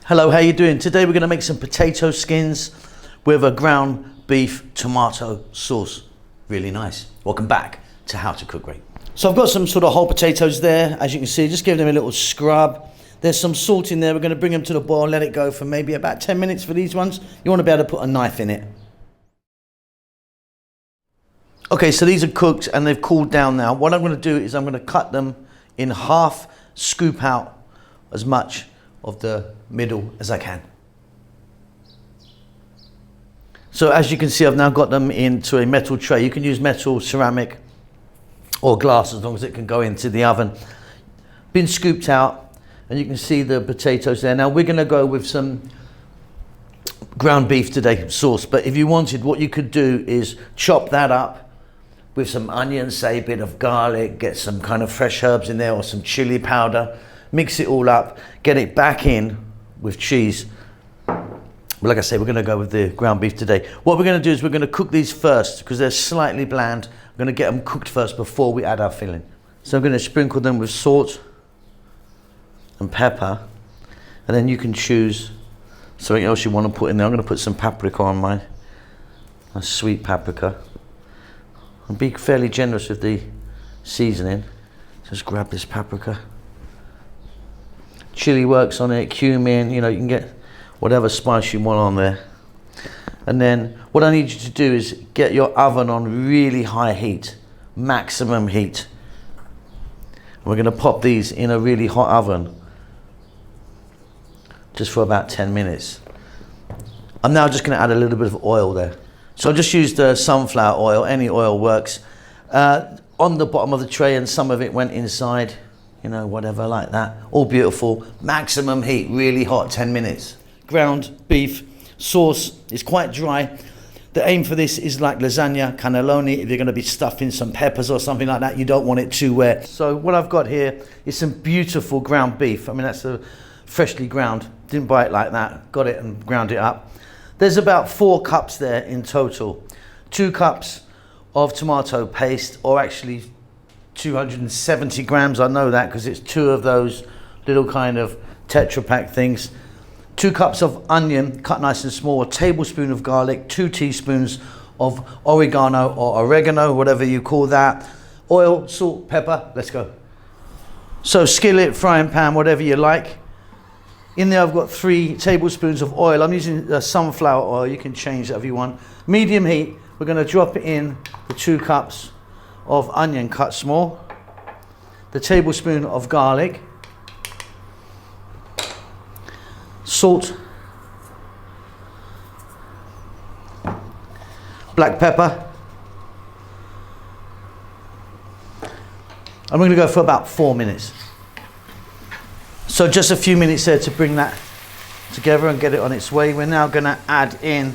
Hello, how you doing? Today we're going to make some potato skins with a ground beef tomato sauce. Really nice. Welcome back to How to Cook Great. So I've got some sort of whole potatoes there, as you can see. Just give them a little scrub. There's some salt in there. We're going to bring them to the boil, let it go for maybe about 10 minutes for these ones. You want to be able to put a knife in it. Okay, so these are cooked and they've cooled down now. What I'm going to do is I'm going to cut them in half, scoop out as much of the middle as I can. So as you can see, I've now got them into a metal tray. You can use metal, ceramic or glass as long as it can go into the oven. Been scooped out and you can see the potatoes there. Now we're going to go with some ground beef today sauce, but if you wanted, what you could do is chop that up with some onions, say a bit of garlic, get some kind of fresh herbs in there or some chili powder, mix it all up, get it back in with cheese. But like I say, we're going to go with the ground beef today. What we're going to do is we're going to cook these first because they're slightly bland. We're going to get them cooked first before we add our filling. So I'm going to sprinkle them with salt and pepper, and then you can choose something else you want to put in there. I'm going to put some paprika on mine, a sweet paprika. And be fairly generous with the seasoning. Just grab this paprika. Chili works on it, cumin, you can get whatever spice you want on there. And then what I need you to do is get your oven on really high heat, maximum heat. And we're going to pop these in a really hot oven just for about 10 minutes. I'm now just going to add a little bit of oil there. So I just used sunflower oil, any oil works, on the bottom of the tray, and some of it went inside. Whatever like that. All beautiful. Maximum heat, really hot, 10 minutes. Ground beef sauce is quite dry. The aim for this is like lasagna, cannelloni. If you're going to be stuffing some peppers or something like that, you don't want it too wet. So what I've got here is some beautiful ground beef. I mean, that's a freshly ground. Didn't buy it like that. Got it and ground it up. There's about 4 cups there in total. 2 cups of tomato paste, or actually 270 grams, I know that because it's 2 of those little kind of Tetra Pak things. 2 cups of onion cut nice and small, a tablespoon of garlic, 2 teaspoons of oregano or oregano, whatever you call that. Oil, salt, pepper, let's go. So skillet, frying pan, whatever you like. In there I've got 3 tablespoons of oil. I'm using sunflower oil, you can change that if you want. Medium heat, we're going to drop it in the 2 cups of onion cut small, the tablespoon of garlic, salt, black pepper. I'm going to go for about 4 minutes. So just a few minutes there to bring that together and get it on its way. We're now going to add in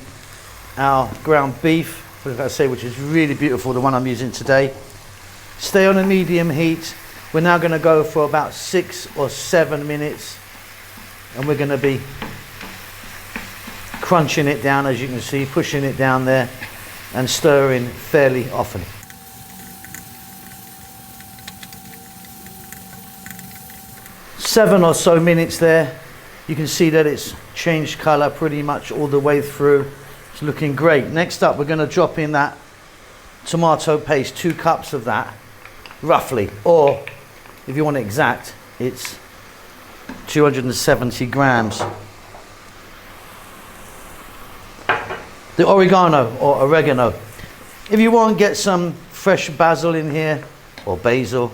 our ground beef, like I say, which is really beautiful, the one I'm using today. Stay on a medium heat. We're now going to go for about 6 or 7 minutes, and we're going to be crunching it down, as you can see, pushing it down there and stirring fairly often. Seven or so minutes there. You can see that it's changed color pretty much all the way through. It's looking great. Next up, we're going to drop in that tomato paste, 2 cups of that, roughly, or if you want it exact, it's 270 grams. The oregano or oregano. If you want, get some fresh basil in here, or basil.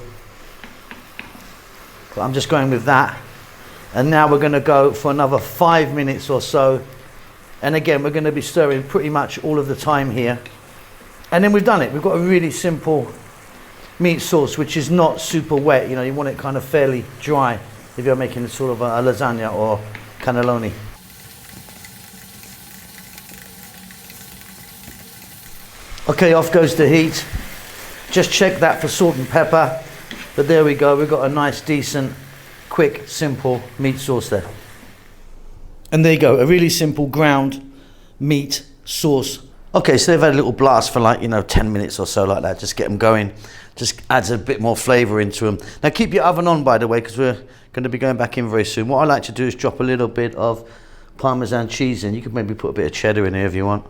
But I'm just going with that. And now we're going to go for another 5 minutes or so. And again, we're going to be stirring pretty much all of the time here. And then we've done it. We've got a really simple meat sauce, which is not super wet. You want it kind of fairly dry if you're making sort of a lasagna or cannelloni. Okay, off goes the heat. Just check that for salt and pepper. But there we go, we've got a nice, decent, quick, simple meat sauce there. And there you go, a really simple ground meat sauce Okay, so they've had a little blast for like, 10 minutes or so like that. Just get them going. Just adds a bit more flavour into them. Now keep your oven on, by the way, because we're going to be going back in very soon. What I like to do is drop a little bit of Parmesan cheese in. You could maybe put a bit of cheddar in here if you want.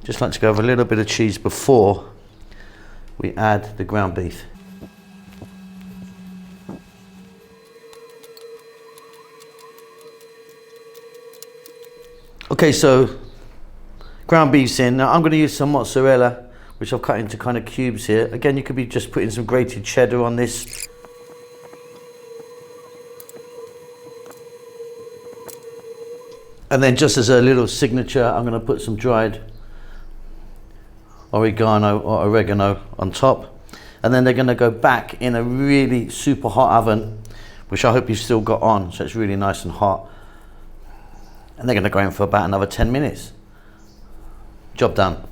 Just like to go over a little bit of cheese before we add the ground beef. Okay, so ground beef's in. Now I'm going to use some mozzarella, which I've cut into kind of cubes here. Again, you could be just putting some grated cheddar on this. And then just as a little signature, I'm going to put some dried oregano or oregano on top. And then they're going to go back in a really super hot oven, which I hope you've still got on, so it's really nice and hot. And they're going to go in for about another 10 minutes. Job done.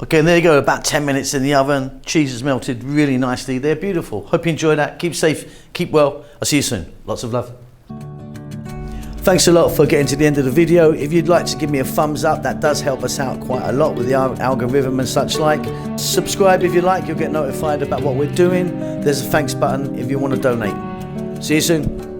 Okay, and there you go, about 10 minutes in the oven. Cheese has melted really nicely. They're beautiful. Hope you enjoy that. Keep safe, keep well. I'll see you soon. Lots of love. Thanks a lot for getting to the end of the video. If you'd like to give me a thumbs up, that does help us out quite a lot with the algorithm and such like. Subscribe if you like, you'll get notified about what we're doing. There's a thanks button if you want to donate. See you soon.